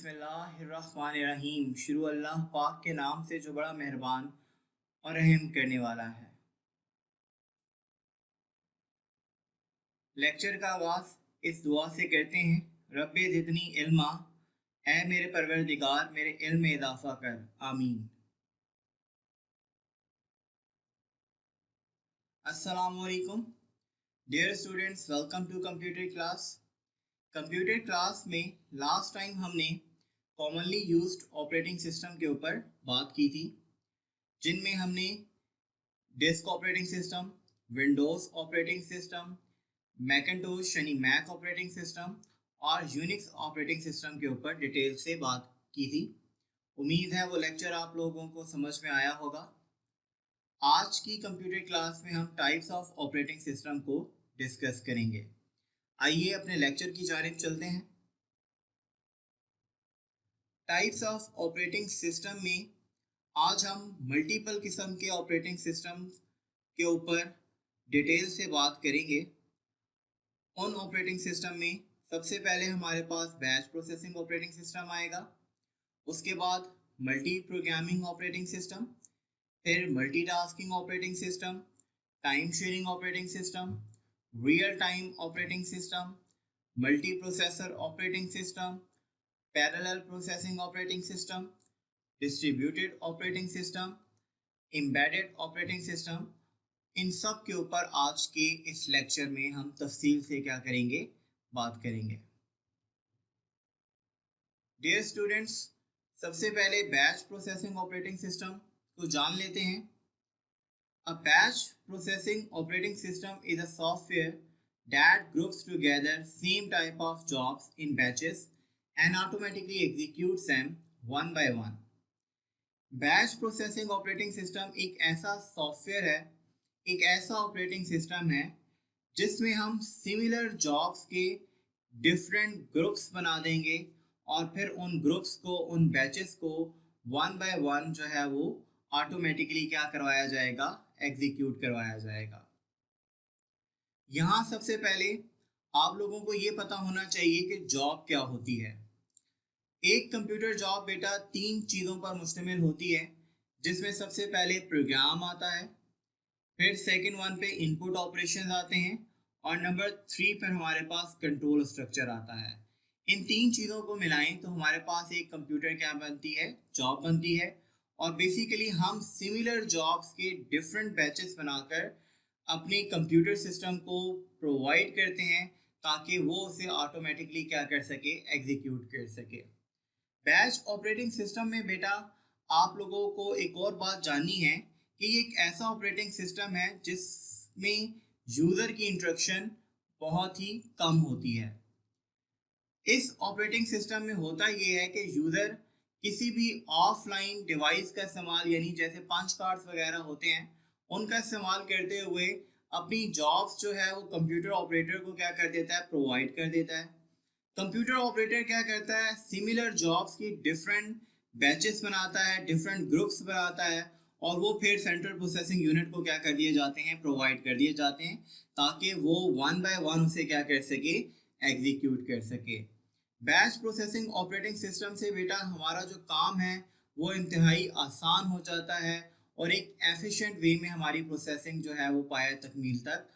बिस्मिल्लाहिर्रहमानिर्रहीम। शुरू अल्लाह पाक के नाम से जो बड़ा मेहरबान और रहम करने वाला है। लेक्चर का आगाज़ इस दुआ से करते हैं, रब्बे ज़िदनी इल्मा, ऐ मेरे परवरदिगार मेरे इल्म में इजाफ़ा कर, आमीन। अस्सलामु अलैकुम dear students, welcome to computer class. Computer class में लास्ट टाइम हमने कॉमनली यूज्ड ऑपरेटिंग सिस्टम के ऊपर बात की थी, जिनमें हमने disk operating system, Windows operating system, Macintosh यानी मैक ऑपरेटिंग सिस्टम और यूनिक्स ऑपरेटिंग सिस्टम के ऊपर डिटेल से बात की थी। उम्मीद है वो लेक्चर आप लोगों को समझ में आया होगा। आज की कंप्यूटर क्लास में हम टाइप्स ऑफ ऑपरेटिंग सिस्टम को डिस्कस करेंगे। आइए अपने लेक्चर की जानिब चलते हैं। टाइप्स ऑफ ऑपरेटिंग सिस्टम में आज हम मल्टीपल किस्म के ऑपरेटिंग सिस्टम के ऊपर डिटेल से बात करेंगे। उन ऑपरेटिंग सिस्टम में सबसे पहले हमारे पास बैच प्रोसेसिंग ऑपरेटिंग सिस्टम आएगा, उसके बाद मल्टी प्रोग्रामिंग ऑपरेटिंग सिस्टम, फिर multitasking operating system, time sharing operating system, real time operating system, multi processor operating system, parallel processing operating system, distributed operating system, embedded operating system. इन सब के ऊपर आज के इस लेक्चर में हम तफसील से क्या करेंगे, बात करेंगे। डियर स्टूडेंट्स, सबसे पहले बैच प्रोसेसिंग ऑपरेटिंग सिस्टम को जान लेते हैं। A batch processing operating system is a software that groups together same type of jobs in batches and automatically executes them one by one. Batch processing operating system एक ऐसा software है, एक ऐसा operating system है जिसमें हम similar jobs के different groups बना देंगे और फिर उन ग्रुप्स को, उन बैचेस को वन बाय वन जो है वो ऑटोमेटिकली क्या करवाया जाएगा, एग्जीक्यूट करवाया जाएगा। यहाँ सबसे पहले आप लोगों को ये पता होना चाहिए कि जॉब क्या होती है। एक कंप्यूटर जॉब बेटा 3 चीज़ों पर मुश्तमिल होती है, जिसमें सबसे पहले प्रोग्राम आता है, फिर सेकंड वन पे इनपुट ऑपरेशन आते हैं और नंबर 3 पर हमारे पास कंट्रोल स्ट्रक्चर आता है। इन 3 चीज़ों को मिलाएं तो हमारे पास एक कंप्यूटर क्या बनती है, जॉब बनती है। और बेसिकली हम सिमिलर जॉब्स के डिफरेंट बैचेस बनाकर अपने कंप्यूटर सिस्टम को प्रोवाइड करते हैं ताकि वो उसे ऑटोमेटिकली क्या कर सके, एग्जीक्यूट कर सके। बैच ऑपरेटिंग सिस्टम में बेटा आप लोगों को एक और बात जाननी है कि ये एक ऐसा ऑपरेटिंग सिस्टम है जिसमें यूज़र की इंस्ट्रक्शन बहुत ही कम होती है। इस ऑपरेटिंग सिस्टम में होता ये है कि यूज़र किसी भी ऑफलाइन डिवाइस का इस्तेमाल, यानी जैसे पंच कार्ड्स वगैरह होते हैं, उनका इस्तेमाल करते हुए अपनी जॉब्स जो है वो कंप्यूटर ऑपरेटर को क्या कर देता है, प्रोवाइड कर देता है। कंप्यूटर ऑपरेटर क्या करता है, सिमिलर जॉब्स की डिफरेंट बैचेस बनाता है, डिफरेंट ग्रुप्स बनाता है और वो फिर सेंट्रल प्रोसेसिंग यूनिट को क्या कर दिए जाते हैं, प्रोवाइड कर दिए जाते हैं ताकि वो वन बाय वन उसे क्या कर सके, एग्जीक्यूट कर सके। बैच प्रोसेसिंग ऑपरेटिंग सिस्टम से बेटा हमारा जो काम है वो इंतहाई आसान हो जाता है और एक एफिशिएंट वे में हमारी प्रोसेसिंग जो है वो पाया तकमील तक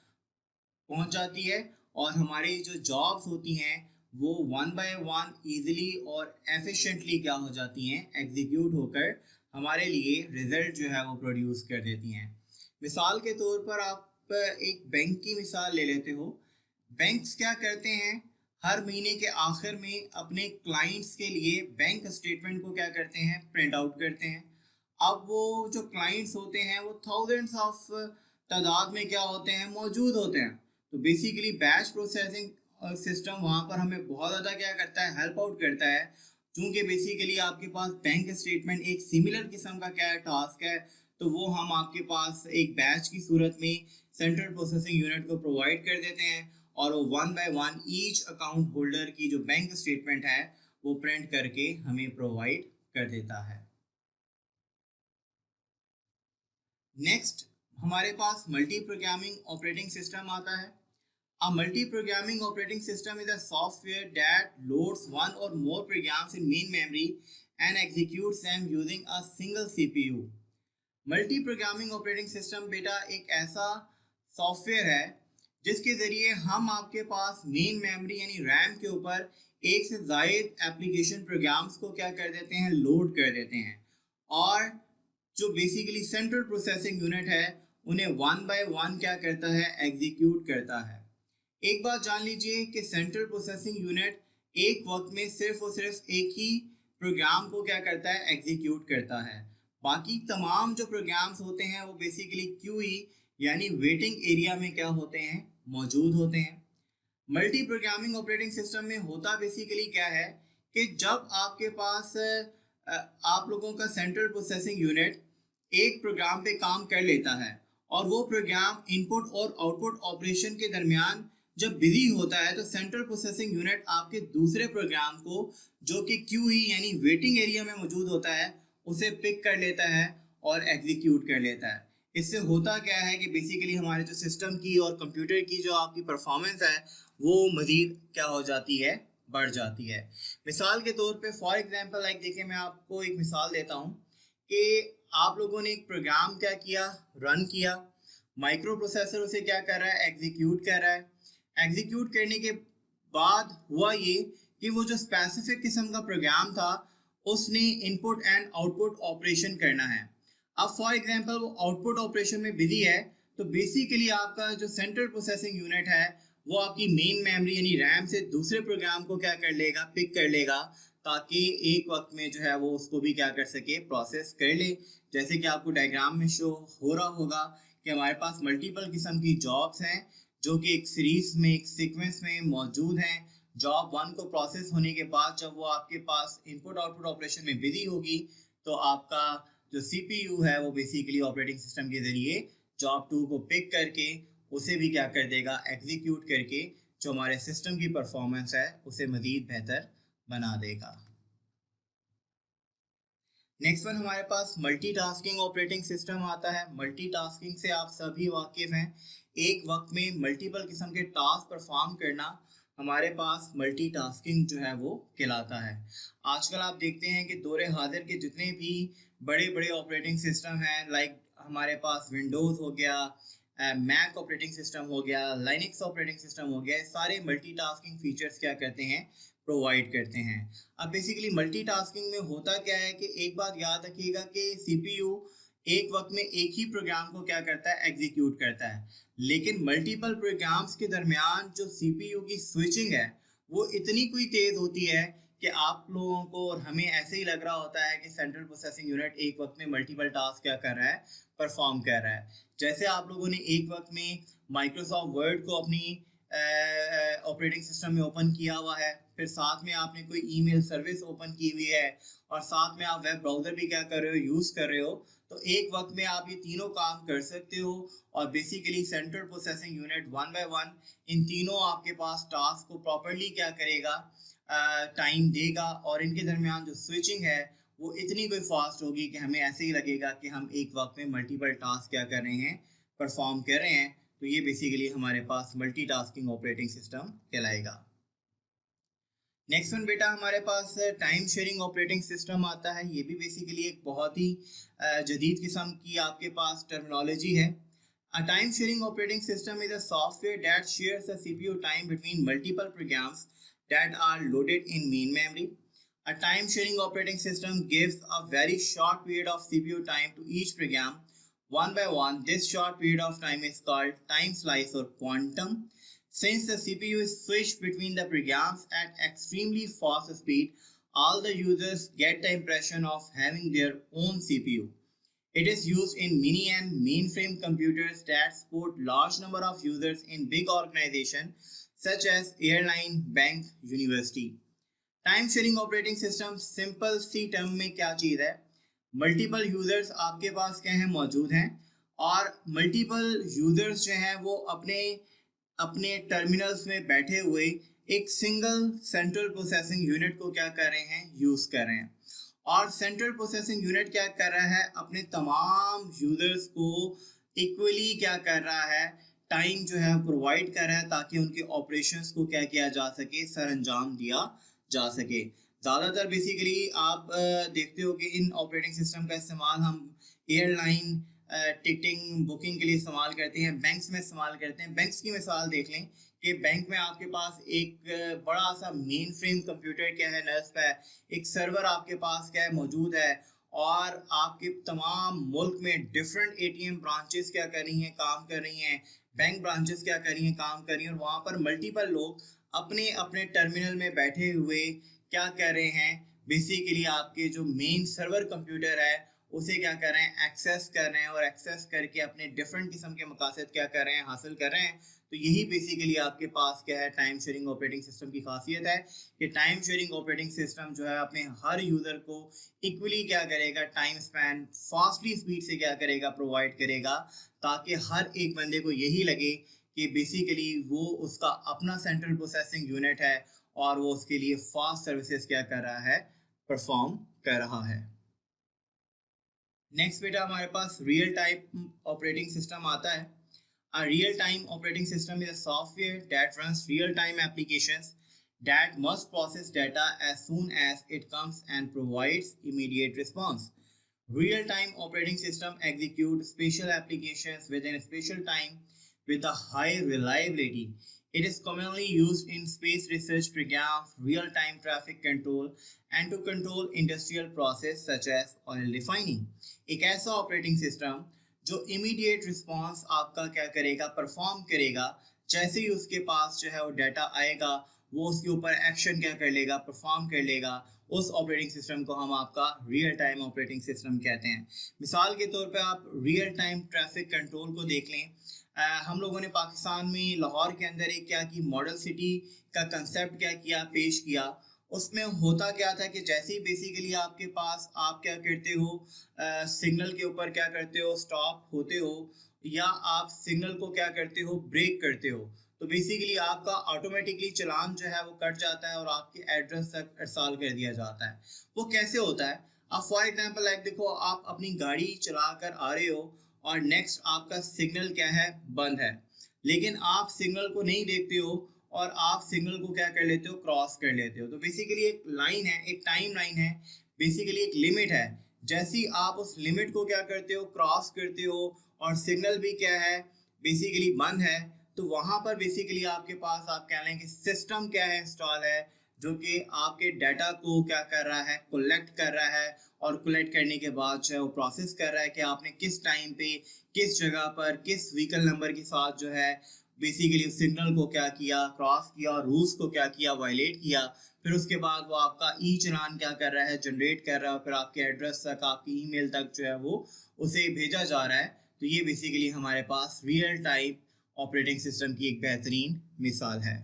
पहुंच जाती है और हमारी जो जॉब्स होती हैं वो वन बाय वन ईजिली और एफिशिएंटली क्या हो जाती हैं, एग्जीक्यूट होकर हमारे लिए रिजल्ट जो है वो प्रोड्यूस कर देती हैं। मिसाल के तौर पर आप एक बैंक की मिसाल ले लेते हो। बैंक्स क्या करते हैं, हर महीने के आखिर में अपने क्लाइंट्स के लिए बैंक स्टेटमेंट को क्या करते हैं, प्रिंट आउट करते हैं। अब वो जो क्लाइंट्स होते हैं वो थाउजेंड्स ऑफ तादाद में क्या होते हैं, मौजूद होते हैं। तो बेसिकली बैच प्रोसेसिंग सिस्टम वहाँ पर हमें बहुत ज़्यादा क्या करता है, हेल्प आउट करता है। क्योंकि बेसिकली आपके पास बैंक स्टेटमेंट एक सिमिलर किस्म का क्या टास्क है, तो वो हम आपके पास एक बैच की सूरत में सेंट्रल प्रोसेसिंग यूनिट को प्रोवाइड कर देते हैं और वो one by one each account holder की जो बैंक स्टेटमेंट है वो प्रिंट करके हमें प्रोवाइड कर देता है। नेक्स्ट हमारे पास मल्टी प्रोग्रामिंग ऑपरेटिंग सिस्टम आता है। A multi-programming operating system is a software that loads one or more programs in main memory and executes them using a single CPU. Multi programming operating system बेटा एक ऐसा software है जिसके ज़रिए हम आपके पास मेन मेमोरी यानी रैम के ऊपर एक से ज़ायद एप्लीकेशन प्रोग्राम्स को क्या कर देते हैं, लोड कर देते हैं, और जो बेसिकली सेंट्रल प्रोसेसिंग यूनिट है उन्हें वन बाय वन क्या करता है, एग्जीक्यूट करता है। एक बात जान लीजिए कि सेंट्रल प्रोसेसिंग यूनिट एक वक्त में सिर्फ और सिर्फ एक ही प्रोग्राम को क्या करता है, एग्जीक्यूट करता है। बाकी तमाम जो प्रोग्राम्स होते हैं वो बेसिकली क्यूई यानी वेटिंग एरिया में क्या होते हैं, मौजूद होते हैं। मल्टी प्रोग्रामिंग ऑपरेटिंग सिस्टम में होता बेसिकली क्या है कि जब आपके पास आप लोगों का सेंट्रल प्रोसेसिंग यूनिट एक प्रोग्राम पे काम कर लेता है और वो प्रोग्राम इनपुट और आउटपुट ऑपरेशन के दरमियान जब बिजी होता है तो सेंट्रल प्रोसेसिंग यूनिट आपके दूसरे प्रोग्राम को जो कि क्यूई यानी वेटिंग एरिया में मौजूद होता है उसे पिक कर लेता है और एग्जीक्यूट कर लेता है। इससे होता क्या है कि बेसिकली हमारे जो सिस्टम की और कंप्यूटर की जो आपकी परफॉर्मेंस है वो मज़ीद क्या हो जाती है, बढ़ जाती है। मिसाल के तौर पे फॉर एग्जांपल लाइक देखिए, मैं आपको एक मिसाल देता हूँ कि आप लोगों ने एक प्रोग्राम क्या किया, रन किया, माइक्रो प्रोसेसर उसे क्या कर रहा है, एग्जीक्यूट कर रहा है। एग्जीक्यूट करने के बाद हुआ ये कि वो जो स्पेसिफिक किस्म का प्रोग्राम था उसने इनपुट एंड आउटपुट ऑपरेशन करना है। अब फॉर एग्जांपल वो आउटपुट ऑपरेशन में बिजी है तो बेसिकली आपका जो सेंट्रल प्रोसेसिंग यूनिट है वो आपकी मेन मेमोरी यानी रैम से दूसरे प्रोग्राम को क्या कर लेगा, पिक कर लेगा, ताकि एक वक्त में जो है वो उसको भी क्या कर सके, प्रोसेस कर ले। जैसे कि आपको डायग्राम में शो हो रहा होगा कि हमारे पास मल्टीपल किस्म की जॉब्स हैं जो कि एक सीरीज में, एक सीक्वेंस में मौजूद हैं। जॉब वन को प्रोसेस होने के बाद जब वो आपके पास इनपुट आउटपुट ऑपरेशन में बिजी होगी तो आपका जो सीपीयू है वो बेसिकली ऑपरेटिंग सिस्टम के जरिए जॉब टू को पिक करके उसे भी क्या कर देगा, एग्जीक्यूट करके जो हमारे सिस्टम की परफॉर्मेंस है उसे मज़ीद बेहतर बना देगा। नेक्स्ट वन हमारे पास मल्टीटास्किंग ऑपरेटिंग सिस्टम आता है। मल्टीटास्किंग से आप सभी वाकिफ हैं, एक वक्त में मल्टीपल किस्म के टास्क परफॉर्म करना हमारे पास मल्टीटास्किंग जो है वो कहलाता है। आजकल आप देखते हैं कि दौरे हाजिर के जितने भी बड़े बड़े ऑपरेटिंग सिस्टम हैं, लाइक हमारे पास विंडोज़ हो गया, मैक ऑपरेटिंग सिस्टम हो गया, लाइनक्स ऑपरेटिंग सिस्टम हो गया, सारे मल्टीटास्किंग फीचर्स क्या करते हैं, प्रोवाइड करते हैं। अब बेसिकली मल्टीटास्किंग में होता क्या है कि एक बात याद रखिएगा कि सीपीयू एक वक्त में एक ही प्रोग्राम को क्या करता है, एग्जीक्यूट करता है, लेकिन मल्टीपल प्रोग्राम्स के दरमियान जो सीपीयू की स्विचिंग है वो इतनी कोई तेज़ होती है कि आप लोगों को और हमें ऐसे ही लग रहा होता है कि सेंट्रल प्रोसेसिंग यूनिट एक वक्त में मल्टीपल टास्क क्या कर रहा है, परफॉर्म कर रहा है। जैसे आप लोगों ने एक वक्त में माइक्रोसॉफ्ट वर्ड को अपनी ऑपरेटिंग सिस्टम में ओपन किया हुआ है, फिर साथ में आपने कोई ईमेल सर्विस ओपन की हुई है और साथ में आप वेब ब्राउज़र भी क्या कर रहे हो, यूज़ कर रहे हो, तो एक वक्त में आप ये तीनों काम कर सकते हो। और basically central processing unit one by one in तीनों आपके पास टास्क को प्रॉपरली क्या करेगा, टाइम देगा, और इनके दरमियान जो स्विचिंग है वो इतनी कोई फास्ट होगी कि हमें ऐसे ही लगेगा कि हम एक वक्त में मल्टीपल टास्क क्या कर रहे हैं, परफॉर्म कर रहे हैं। तो ये बेसिकली हमारे पास मल्टीटास्किंग ऑपरेटिंग सिस्टम कहलाएगा। नेक्स्ट वन बेटा हमारे पास टाइम शेयरिंग ऑपरेटिंग सिस्टम आता है। ये भी बेसिकली एक बहुत ही जदीद किस्म की आपके पास टर्मिनोलॉजी है। A time sharing operating system is a software that shares the CPU time between multiple programs that are loaded in main memory. A time sharing operating system gives a very short period of CPU time to each program one by one. This short period of time is called time slice or quantum. Since the CPU is switched between the programs at extremely fast speed, all the users get the impression of having their own CPU. It is used in mini and mainframe computers that support large number of users in big organizations such as airline, bank, university. Time sharing operating system simple सी term में क्या चीज़ है, multiple users आपके पास क्या हैं, मौजूद हैं, और मल्टीपल यूजर्स जो हैं वो अपने अपने टर्मिनल्स में बैठे हुए एक सिंगल सेंट्रल प्रोसेसिंग यूनिट को क्या कर रहे हैं, यूज़ कर रहे हैं। और सेंट्रल प्रोसेसिंग यूनिट क्या कर रहा है, अपने तमाम यूजर्स को इक्वली क्या कर रहा है, टाइम जो है प्रोवाइड कर रहा है ताकि उनके ऑपरेशंस को क्या किया जा सके, सर अंजाम दिया जा सके। ज़्यादातर बेसिकली आप देखते हो कि इन ऑपरेटिंग सिस्टम का इस्तेमाल हम एयरलाइन टिकटिंग बुकिंग के लिए इस्तेमाल करते हैं, बैंक्स में इस्तेमाल करते हैं। बैंक्स की मिसाल देख लें कि बैंक में आपके पास एक बड़ा सा मेन फ्रेम कंप्यूटर क्या है नस्ब है, एक सर्वर आपके पास क्या है मौजूद है, और आपके तमाम मुल्क में डिफरेंट एटीएम ब्रांचेस क्या कर रही हैं, काम कर रही हैं, बैंक ब्रांचेस क्या कर रही हैं, काम कर रही हैं, और वहाँ पर मल्टीपल लोग अपने अपने टर्मिनल में बैठे हुए क्या कर रहे हैं, बेसिकली आपके जो मेन सर्वर कंप्यूटर है उसे क्या कर रहे हैं, एक्सेस कर रहे हैं, और एक्सेस करके अपने डिफरेंट किस्म के मकासद क्या कर रहे हैं, हासिल कर रहे हैं। तो यही बेसिकली आपके पास क्या है, टाइम शेयरिंग ऑपरेटिंग सिस्टम की खासियत है कि टाइम शेयरिंग ऑपरेटिंग सिस्टम जो है अपने हर यूजर को इक्वली क्या करेगा, टाइम स्पैन फास्टली स्पीड से क्या करेगा, प्रोवाइड करेगा, ताकि हर एक बंदे को यही लगे कि बेसिकली वो उसका अपना सेंट्रल प्रोसेसिंग यूनिट है और वो उसके लिए फास्ट सर्विसेज क्या कर रहा है, परफॉर्म कर रहा है। नेक्स्ट बेटा हमारे पास रियल टाइम ऑपरेटिंग सिस्टम आता है। A real-time operating system is a software that runs real-time applications that must process data as soon as it comes and provides immediate response. Real-time operating system execute special applications within a special time with a high reliability. It is commonly used in space research programs, real-time traffic control, and to control industrial process such as oil refining. एक ऐसा operating system जो immediate response आपका क्या करेगा, perform करेगा, जैसे ही उसके पास जो है वो डाटा आएगा वो उसके ऊपर एक्शन क्या कर लेगा, परफॉर्म कर लेगा। उस ऑपरेटिंग सिस्टम को हम आपका रियल टाइम ऑपरेटिंग सिस्टम कहते हैं। मिसाल के तौर पे आप रियल टाइम ट्रैफिक कंट्रोल को देख लें। हम लोगों ने पाकिस्तान में लाहौर के अंदर एक क्या की मॉडल सिटी का कंसेप्ट क्या किया, पेश किया। उसमें होता क्या था कि जैसे ही बेसिकली आपके पास आप क्या करते हो, सिग्नल के ऊपर क्या करते हो, स्टॉप होते हो, या आप सिग्नल को क्या करते हो, ब्रेक करते हो, तो बेसिकली आपका ऑटोमेटिकली चलान जो है वो कट जाता है और आपके एड्रेस तक इरसाल कर दिया जाता है। वो कैसे होता है, आप फॉर एग्जांपल लाइक देखो, आप अपनी गाड़ी चला कर आ रहे हो और नेक्स्ट आपका सिग्नल क्या है, बंद है, लेकिन आप सिग्नल को नहीं देखते हो और आप सिग्नल को क्या कर लेते हो, क्रॉस कर लेते हो। तो बेसिकली एक लाइन है, एक टाइम लाइन है, बेसिकली एक लिमिट है। जैसे ही आप उस लिमिट को क्या करते हो, क्रॉस करते हो, और सिग्नल भी क्या है, बेसिकली बंद है, तो वहां पर बेसिकली आपके पास आप कह लें कि सिस्टम क्या है, इंस्टॉल है, जो कि आपके डाटा को क्या कर रहा है, कलेक्ट कर रहा है, और कलेक्ट करने के बाद जो है वो प्रोसेस कर रहा है कि आपने किस टाइम पे, किस जगह पर, किस व्हीकल नंबर के साथ जो है बेसिकली सिग्नल को क्या किया, क्रॉस किया, और रूल्स को क्या किया, वायलेट किया। फिर उसके बाद वो आपका ई चलान क्या कर रहा है, जनरेट कर रहा है, फिर आपके एड्रेस तक, आपकी ईमेल तक जो है वो उसे भेजा जा रहा है। तो ये बेसिकली हमारे पास रियल टाइम ऑपरेटिंग सिस्टम की एक बेहतरीन मिसाल है।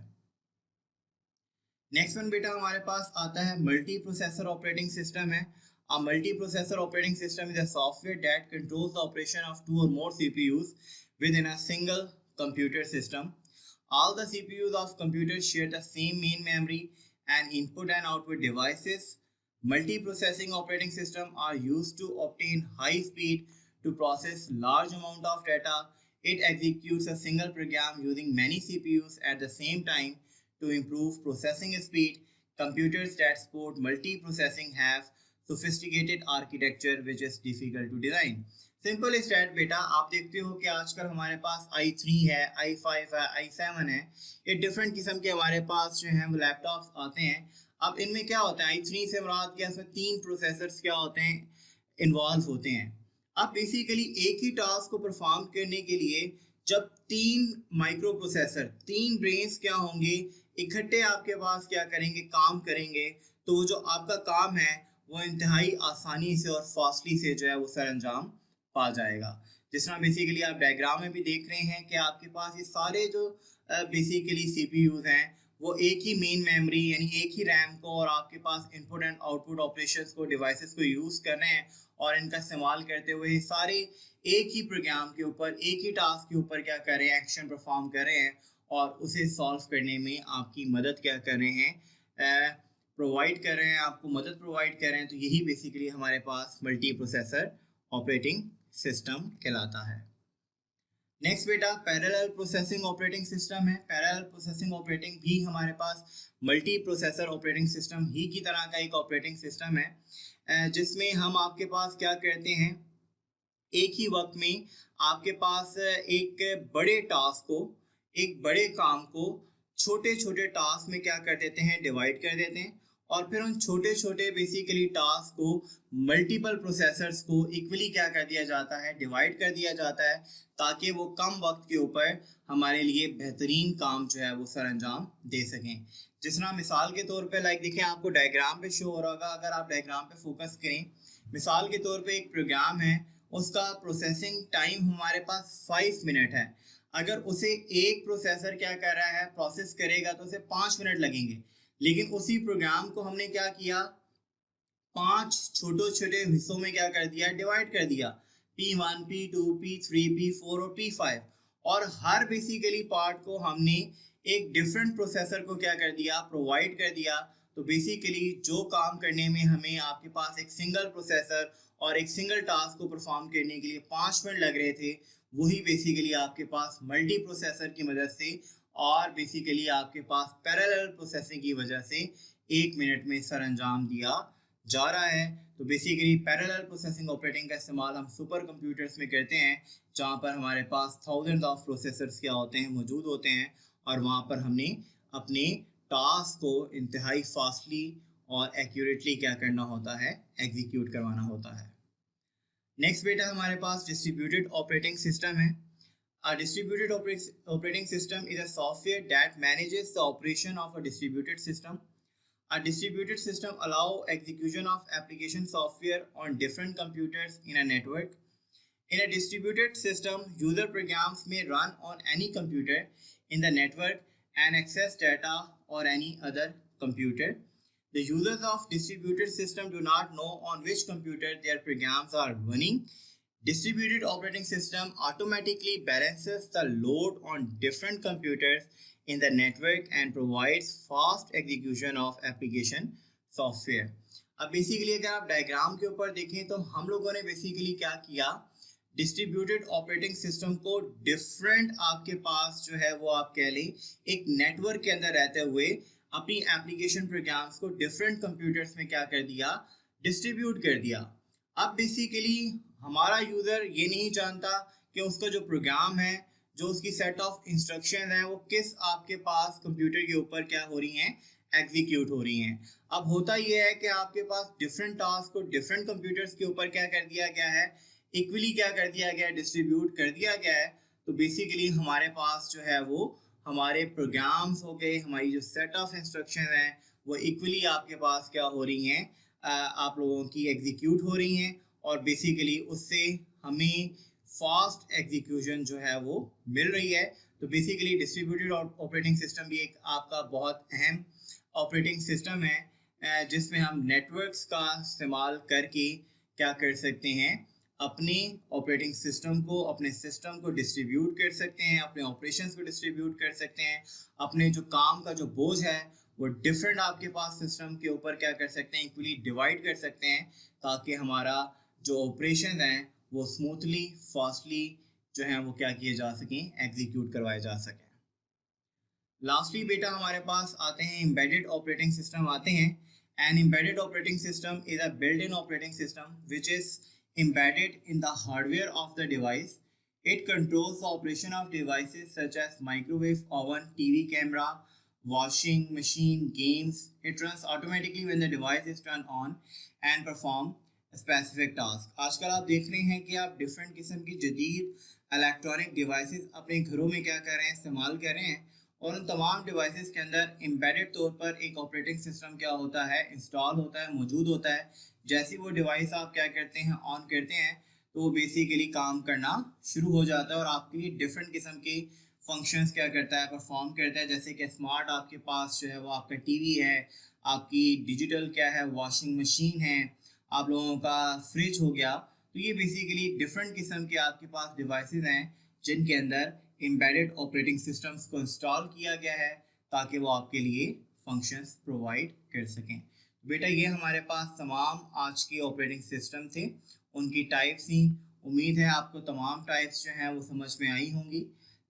नेक्स्ट वन बेटा हमारे पास आता है मल्टी प्रोसेसर ऑपरेटिंग सिस्टम है। A multiprocessor operating system is a software that controls the operation of two or more CPUs within a single computer system. All the CPUs of computers share the same main memory and input and output devices. Multiprocessing operating systems are used to obtain high speed to process large amount of data. It executes a single program using many CPUs at the same time to improve processing speed. Computers that support multiprocessing have sophisticated architecture which is difficult to design. Simple स्टैट बेटा, आप देखते हो कि आजकल हमारे पास i3 है, i5 है, i7 है, ये डिफरेंट किस्म के हमारे पास जो हैं वो लैपटॉप्स आते हैं। अब इनमें क्या होता है, i3 से मुराद क्या, इसमें 3 प्रोसेसर्स क्या होते हैं, इन्वॉल्व होते हैं। अब बेसिकली एक ही टास्क को परफॉर्म करने के लिए जब 3 माइक्रो प्रोसेसर, 3 ब्रेन्स क्या होंगे, इकट्ठे आपके पास क्या करेंगे, काम करेंगे, तो वो जो आपका काम है वो इंतहाई आसानी से और फास्टली से जो है वो सर अंजाम पा जाएगा। जिस तरह बेसिकली आप डायग्राम में भी देख रहे हैं कि आपके पास ये सारे जो बेसिकली सीपीयूज हैं वो एक ही मेन मेमोरी यानी एक ही रैम को, और आपके पास इनपुट एंड आउटपुट ऑपरेशंस को, डिवाइसेस को यूज़ कर रहे हैं, और इनका इस्तेमाल करते हुए सारे एक ही प्रोग्राम के ऊपर, एक ही टास्क के ऊपर क्या कर रहे हैं, एक्शन परफॉर्म कर रहे हैं, और उसे सॉल्व करने में आपकी मदद क्या कर रहे हैं, प्रोवाइड कर रहे हैं, आपको मदद प्रोवाइड कर रहे हैं। तो यही बेसिकली हमारे पास मल्टी प्रोसेसर ऑपरेटिंग सिस्टम कहलाता है। नेक्स्ट बेटा पैरेलल प्रोसेसिंग ऑपरेटिंग सिस्टम है। पैरेलल प्रोसेसिंग ऑपरेटिंग भी हमारे पास मल्टी प्रोसेसर ऑपरेटिंग सिस्टम ही की तरह का एक ऑपरेटिंग सिस्टम है, जिसमें हम आपके पास क्या करते हैं, एक ही वक्त में आपके पास एक बड़े टास्क को, एक बड़े काम को छोटे छोटे टास्क में क्या कर देते हैं, डिवाइड कर देते हैं, और फिर उन छोटे छोटे बेसिकली टास्क को मल्टीपल प्रोसेसर्स को इक्वली क्या कर दिया जाता है, डिवाइड कर दिया जाता है, ताकि वो कम वक्त के ऊपर हमारे लिए बेहतरीन काम जो है वो सर अंजाम दे सकें। जिस तरह मिसाल के तौर पे लाइक देखें, आपको डायग्राम पे शो हो रहा होगा, अगर आप डायग्राम पे फोकस करें, मिसाल के तौर पे एक प्रोग्राम है, उसका प्रोसेसिंग टाइम हमारे पास 5 मिनट है। अगर उसे एक प्रोसेसर क्या कर रहा है, प्रोसेस करेगा तो उसे 5 मिनट लगेंगे, लेकिन उसी प्रोग्राम को हमने क्या किया, 5 छोटे छोटे हिस्सों में क्या कर दिया, डिवाइड कर दिया, P1 P2 P3 P4 और P5, और हर बेसिकली पार्ट को हमने एक डिफरेंट प्रोसेसर को क्या कर दिया, प्रोवाइड कर दिया। तो बेसिकली जो काम करने में हमें आपके पास एक सिंगल प्रोसेसर और एक सिंगल टास्क को परफॉर्म करने के लिए 5 मिनट लग रहे थे, वही बेसिकली आपके पास मल्टी प्रोसेसर की मदद से और बेसिकली आपके पास पैरेलल प्रोसेसिंग की वजह से 1 मिनट में सर अंजाम दिया जा रहा है। तो बेसिकली पैरेलल प्रोसेसिंग ऑपरेटिंग का इस्तेमाल हम सुपर कंप्यूटर्स में करते हैं, जहाँ पर हमारे पास थाउजेंड ऑफ प्रोसेसर्स क्या होते हैं, मौजूद होते हैं, और वहाँ पर हमने अपने टास्क को इंतहाई फास्टली और एक्यूरेटली क्या करना होता है, एग्जीक्यूट करवाना होता है। नेक्स्ट बेटा हमारे पास डिस्ट्रीब्यूटेड ऑपरेटिंग सिस्टम है। A distributed operating system is a software that manages the operation of a distributed system. A distributed system allows execution of application software on different computers in a network. In a distributed system, user programs may run on any computer in the network and access data or any other computer. The users of distributed system do not know on which computer their programs are running. Distributed operating system automatically balances the load on different computers in the network and provides fast execution of application software. अब basically अगर आप diagram के ऊपर देखें तो हम लोगों ने बेसिकली क्या किया, डिस्ट्रीब्यूटेड ऑपरेटिंग सिस्टम को डिफरेंट आपके पास जो है वो आप कह लें एक नेटवर्क के अंदर रहते हुए अपनी एप्लीकेशन प्रोग्राम्स को डिफरेंट कंप्यूटर्स में क्या कर दिया, डिस्ट्रीब्यूट कर दिया। अब बेसिकली हमारा यूज़र ये नहीं जानता कि उसका जो प्रोग्राम है, जो उसकी सेट ऑफ इंस्ट्रक्शन है, वो किस आपके पास कंप्यूटर के ऊपर क्या हो रही हैं, एग्जीक्यूट हो रही हैं। अब होता यह है कि आपके पास डिफरेंट टास्क को डिफरेंट कंप्यूटर्स के ऊपर क्या कर दिया गया है, इक्वली क्या कर दिया गया है, डिस्ट्रीब्यूट कर दिया गया है। तो बेसिकली हमारे पास जो है वो हमारे प्रोग्राम्स हो गए, हमारी जो सेट ऑफ इंस्ट्रक्शन है वो इक्वली आपके पास क्या हो रही हैं, आप लोगों की एग्जीक्यूट हो रही हैं, और बेसिकली उससे हमें फास्ट एग्जीक्यूशन जो है वो मिल रही है। तो बेसिकली डिस्ट्रीब्यूटेड ऑपरेटिंग सिस्टम भी एक आपका बहुत अहम ऑपरेटिंग सिस्टम है, जिसमें हम नेटवर्क्स का इस्तेमाल करके क्या कर सकते हैं, अपने ऑपरेटिंग सिस्टम को, अपने सिस्टम को डिस्ट्रीब्यूट कर सकते हैं, अपने ऑपरेशंस को डिस्ट्रीब्यूट कर सकते हैं, अपने जो काम का जो बोझ है वो डिफरेंट आपके पास सिस्टम के ऊपर क्या कर सकते हैं, इक्वली डिवाइड कर सकते हैं, ताकि हमारा जो ऑपरेशन हैं वो स्मूथली फास्टली जो है वो क्या किए जा सकें, एग्जीक्यूट करवाए जा सकें। लास्टली बेटा हमारे पास आते हैं एम्बेडेड ऑपरेटिंग सिस्टम आते हैं। An embedded operating system is a built in operating system which is embedded in the hardware of the device. It controls the operation of devices such as microwave oven, TV camera, washing machine, games. It runs automatically when the device is turned on and perform specific task. आजकल आप देख रहे हैं कि आप different किस्म की जदीद इलेक्ट्रॉनिक डिवाइसेस अपने घरों में क्या कर रहे हैं, इस्तेमाल कर रहे हैं, और उन तमाम डिवाइसेस के अंदर एम्बेडेड तौर पर एक ऑपरेटिंग सिस्टम क्या होता है, इंस्टॉल होता है, मौजूद होता है। जैसे वो डिवाइस आप क्या करते हैं, ऑन करते हैं, तो वो बेसिकली काम करना शुरू हो जाता है और आपके लिए डिफरेंट किस्म के फंक्शंस क्या करता है, परफॉर्म करता है। जैसे कि स्मार्ट आपके पास जो है वो आपका टीवी है, आपकी डिजिटल क्या है, वॉशिंग मशीन है, आप लोगों का फ्रिज हो गया। तो ये बेसिकली डिफरेंट किस्म के आपके पास डिवाइसेस हैं जिनके अंदर एम्बेडेड ऑपरेटिंग सिस्टम्स को इंस्टॉल किया गया है ताकि वो आपके लिए फंक्शंस प्रोवाइड कर सकें। बेटा ये हमारे पास तमाम आज के ऑपरेटिंग सिस्टम थे, उनकी टाइप्स थी, उम्मीद है आपको तमाम टाइप्स जो हैं वो समझ में आई होंगी।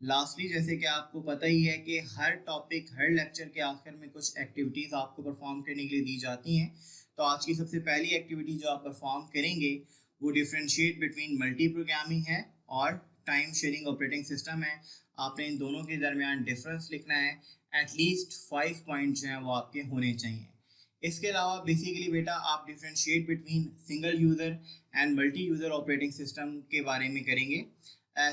लास्टली, जैसे कि आपको पता ही है कि हर टॉपिक, हर लेक्चर के आखिर में कुछ एक्टिविटीज़ आपको परफॉर्म करने के लिए दी जाती हैं। तो आज की सबसे पहली एक्टिविटी जो आप परफॉर्म करेंगे वो डिफ्रेंशिएट बिटवीन मल्टी प्रोग्रामिंग है और टाइम शेयरिंग ऑपरेटिंग सिस्टम है। आपने इन दोनों के दरमियान डिफरेंस लिखना है। एटलीस्ट 5 पॉइंट जो हैं वो आपके होने चाहिए। इसके अलावा बेसिकली बेटा आप differentiate between single user and multi user operating system के बारे में करेंगे।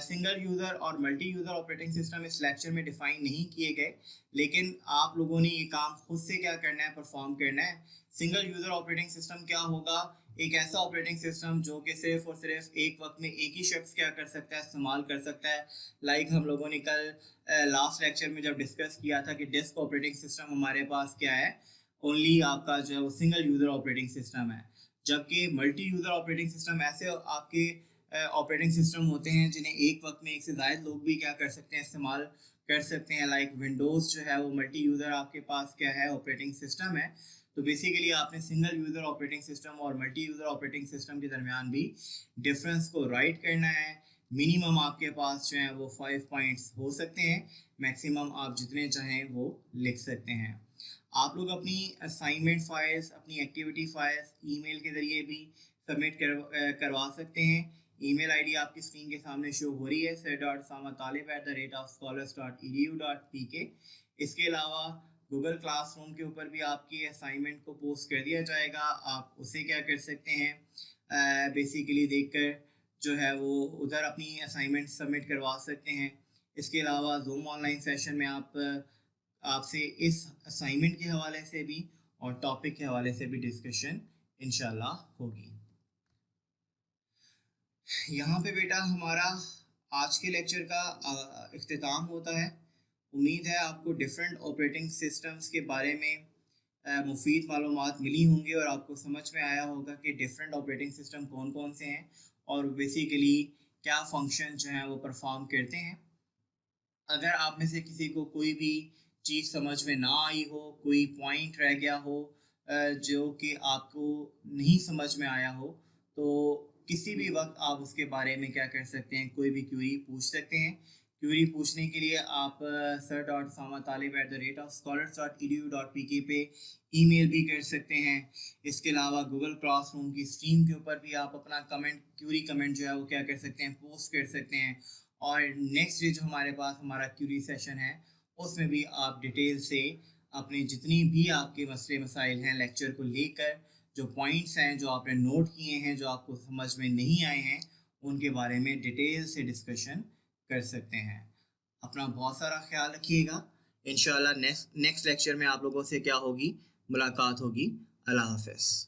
सिंगल यूज़र और मल्टी यूज़र ऑपरेटिंग सिस्टम इस लेक्चर में डिफाइन नहीं किए गए, लेकिन आप लोगों ने ये काम खुद से क्या करना है, परफॉर्म करना है। सिंगल यूज़र ऑपरेटिंग सिस्टम क्या होगा? एक ऐसा ऑपरेटिंग सिस्टम जो कि सिर्फ और सिर्फ एक वक्त में एक ही शख्स क्या कर सकता है, इस्तेमाल कर सकता है। लाइक हम लोगों ने कल लास्ट लेक्चर में जब डिस्कस किया था कि डिस्क ऑपरेटिंग सिस्टम हमारे पास क्या है, ओनली आपका जो है वो सिंगल यूज़र ऑपरेटिंग सिस्टम है। जबकि मल्टी यूज़र ऑपरेटिंग सिस्टम ऐसे आपके ऑपरेटिंग सिस्टम होते हैं जिन्हें एक वक्त में एक से ज़्यादा लोग भी क्या कर सकते हैं, इस्तेमाल कर सकते हैं। लाइक विंडोज़ जो है वो मल्टी यूज़र आपके पास क्या है, ऑपरेटिंग सिस्टम है। तो बेसिकली आपने सिंगल यूज़र ऑपरेटिंग सिस्टम और मल्टी यूज़र ऑपरेटिंग सिस्टम के दरमियान भी डिफरेंस को राइट करना है। मिनिमम आपके पास जो है वो 5 पॉइंट्स हो सकते हैं, मैक्सिमम आप जितने चाहें वो लिख सकते हैं। आप लोग अपनी असाइनमेंट फाइल्स, अपनी एक्टिविटी फाइल्स ईमेल के ज़रिए भी सबमिट करवा सकते हैं। ईमेल आईडी आपकी स्क्रीन के सामने शो हो रही है, sir.samatalib@scholars.edu.pk। इसके अलावा गूगल क्लासरूम के ऊपर भी आपकी असाइनमेंट को पोस्ट कर दिया जाएगा। आप उसे क्या कर सकते हैं, बेसिकली देखकर जो है वो उधर अपनी असाइनमेंट सबमिट करवा सकते हैं। इसके अलावा जूम ऑनलाइन सेशन में आपसे इस असाइनमेंट के हवाले से भी और टॉपिक के हवाले से भी डिस्कशन इंशाल्लाह होगी। यहाँ पे बेटा हमारा आज के लेक्चर का इख्तिताम होता है। उम्मीद है आपको डिफरेंट ऑपरेटिंग सिस्टम्स के बारे में मुफीद मालूमात मिली होंगी और आपको समझ में आया होगा कि डिफरेंट ऑपरेटिंग सिस्टम कौन कौन से हैं और बेसिकली क्या फंक्शन जो हैं वो परफॉर्म करते हैं। अगर आप में से किसी को कोई भी चीज़ समझ में ना आई हो, कोई पॉइंट रह गया हो जो कि आपको नहीं समझ में आया हो, तो किसी भी वक्त आप उसके बारे में क्या कर सकते हैं, कोई भी क्यूरी पूछ सकते हैं। क्यूरी पूछने के लिए आप sir.samatalib@scholars.edu.pk पे ईमेल भी कर सकते हैं। इसके अलावा गूगल क्लासरूम की स्ट्रीम के ऊपर भी आप अपना क्यूरी कमेंट जो है वो क्या कर सकते हैं, पोस्ट कर सकते हैं। और नेक्स्ट डे जो हमारे पास हमारा क्यूरी सेशन है, उसमें भी आप डिटेल से अपने जितनी भी आपके मसले मसाइल हैं लेक्चर को लेकर, जो पॉइंट्स हैं जो आपने नोट किए हैं, जो आपको समझ में नहीं आए हैं, उनके बारे में डिटेल से डिस्कशन कर सकते हैं। अपना बहुत सारा ख्याल रखिएगा। इंशाल्लाह नेक्स्ट लेक्चर में आप लोगों से क्या होगी, मुलाकात होगी। अल्लाह हाफ़िज़।